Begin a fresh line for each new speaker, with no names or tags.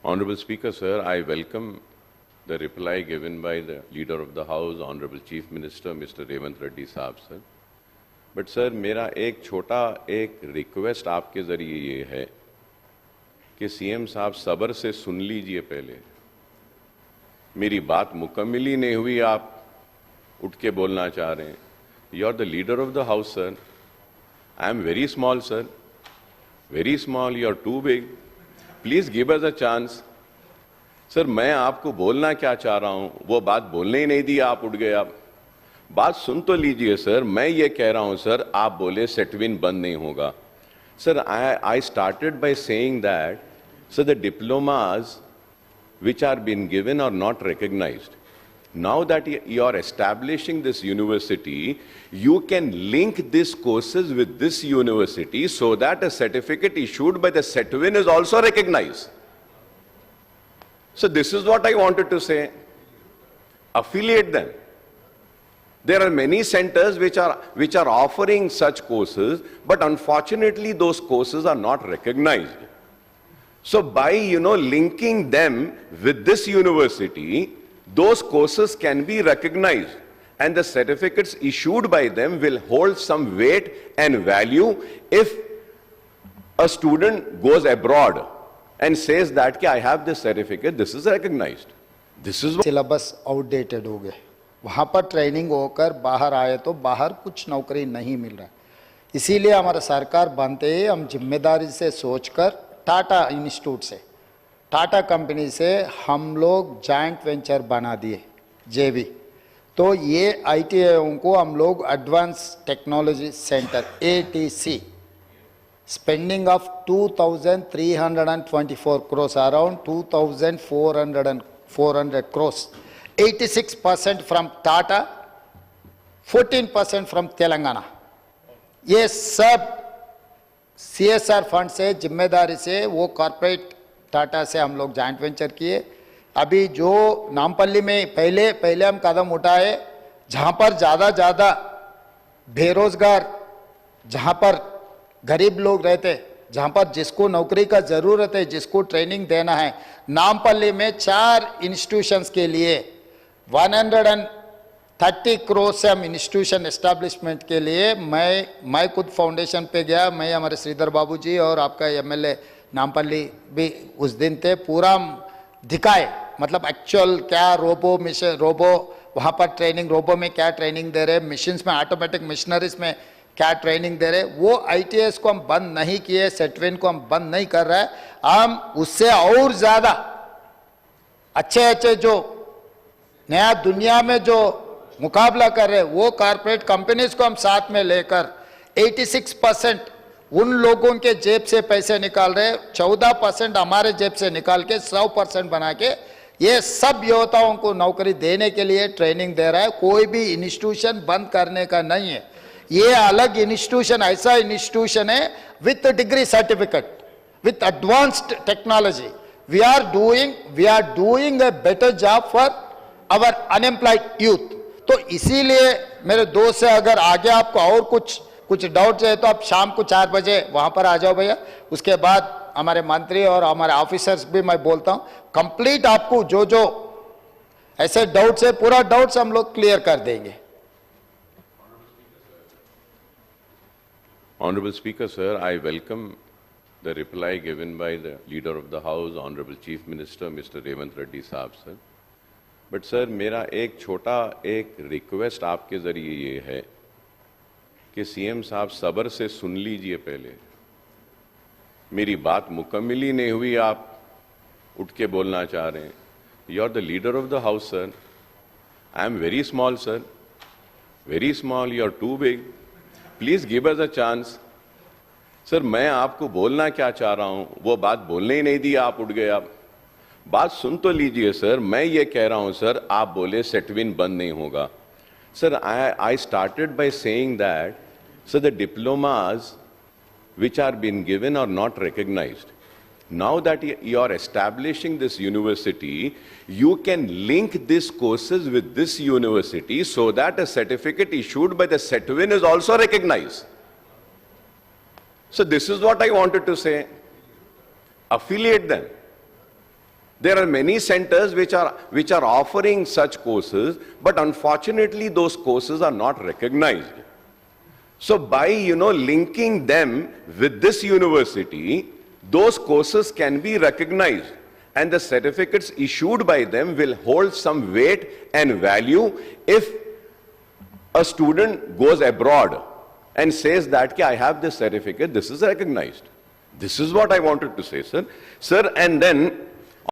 Honorable Speaker, sir, I welcome the reply given by the Leader of the House, Honorable Chief Minister, Mr. Revant Reddy साहब sir. But sir, मेरा एक छोटा request आपके जरिए ये है कि सीएम साहब सब्र से सुन लीजिए पहले। मेरी बात मुकम्मल ही नहीं हुई, आप उठ के बोलना चाह रहे हैं। You are the leader of the house, sir. I am very small, sir. Very small. You are too big. Please give us a chance. Sir, मैं आपको बोलना क्या चाह रहा हूं, वो बात बोलने ही नहीं दी, आप उठ गए। आप बात सुन तो लीजिए सर। मैं ये कह रहा हूं सर, आप बोले सेटविन बंद नहीं होगा। Sir, I started by saying that sir the diplomas which are being given are not recognized. Now that you are establishing this university, you can link these courses with this university so that a certificate issued by the SETWIN is also recognized. So this is what I wanted to say. Affiliate them. There are many centers which are offering such courses, but unfortunately those courses are not recognized. So by, linking them with this university, those courses can be recognized and the certificates issued by them will hold some weight and value if a student goes abroad and says that I have this certificate, this is recognized. This is
syllabus outdated हो गए, वहाँ पर training होकर बाहर आए तो बाहर कुछ नौकरी नहीं मिल रहा है। इसीलिए हमारा सरकार बनते ही हम जिम्मेदारी से सोचकर टाटा इंस्टीट्यूट से, टाटा कंपनी से हम लोग जॉइंट वेंचर बना दिए जेवी। तो ये आईटीआईओं को हम लोग advance technology centre ATC spending of 2324 crores, around 2400 crores, 86% from Tata, 14% from Telangana. ये सब सीएसआर फंड से, जिम्मेदारी से, वो कॉर्पोरेट टाटा से हम लोग जॉइंट वेंचर किए। अभी जो नामपल्ली में पहले हम कदम उठाए, जहाँ पर ज़्यादा बेरोजगार, जहाँ पर गरीब लोग रहते, जहाँ पर जिसको नौकरी का ज़रूरत है, जिसको ट्रेनिंग देना है, नामपल्ली में 4 इंस्टीट्यूशंस के लिए 130 crores से हम इंस्टीट्यूशन एस्टैब्लिशमेंट के लिए मैं खुद फाउंडेशन पे गया। मैं, हमारे श्रीधर बाबू जी और आपका एमएलए नामपल्ली भी उस दिन थे, पूरा दिखाए, मतलब एक्चुअल क्या रोबो वहाँ पर ट्रेनिंग, रोबो में क्या ट्रेनिंग दे रहे, मशीन्स में, ऑटोमेटिक मशीनरीज में क्या ट्रेनिंग दे रहे। वो आईटीएस को हम बंद नहीं किए, सेटविन को हम बंद नहीं कर रहे हैं। हम उससे और ज़्यादा अच्छे जो नया दुनिया में जो मुकाबला कर रहे, वो कॉर्पोरेट कंपनीज को हम साथ में लेकर 86% उन लोगों के जेब से पैसे निकाल रहे, 14% हमारे जेब से निकाल के 100% बना के ये सब योद्धाओं को नौकरी देने के लिए ट्रेनिंग दे रहा है। कोई भी इंस्टीट्यूशन बंद करने का नहीं है। ये अलग इंस्टीट्यूशन, ऐसा इंस्टीट्यूशन है with degree certificate, with advanced technology. We are doing a better job for our unemployed youth. तो इसीलिए मेरे दोस्त से, अगर आगे आपको और कुछ डाउट है तो आप शाम को 4 बजे वहां पर आ जाओ भैया। उसके बाद हमारे मंत्री और हमारे ऑफिसर्स भी मैं बोलता हूं, कंप्लीट आपको जो ऐसे डाउट्स है, पूरा डाउट्स हम लोग क्लियर कर देंगे।
Honorable Speaker, sir, I welcome the reply given by the Leader of the House, Honorable Chief Minister, Mr. Revant Reddy साहब sir. बट सर, मेरा एक छोटा रिक्वेस्ट आपके जरिए ये है कि सीएम साहब सब्र से सुन लीजिए पहले। मेरी बात मुकम्मल ही नहीं हुई, आप उठ के बोलना चाह रहे हैं। You are the leader of the house sir. I am very small sir, very small. You are too big. Please give us a chance. Sir, मैं आपको बोलना क्या चाह रहा हूं, वो बात बोलने ही नहीं दी, आप उठ गए। आप बात सुन तो लीजिए सर। मैं ये कह रहा हूं सर, आप बोले सेटविन बंद नहीं होगा। Sir, I started by saying that sir the diplomas which are being given are not recognized. Now that you are establishing this university, you can link these courses with this university so that a certificate issued by the SETWIN is also recognized. So this is what I wanted to say. Affiliate them. There are many centers which are offering such courses, but unfortunately those courses are not recognized. So by, linking them with this university, those courses can be recognized, and the certificates issued by them will hold some weight and value if a student goes abroad and says that I have this certificate, this is recognized. This is what I wanted to say, sir. Sir, and then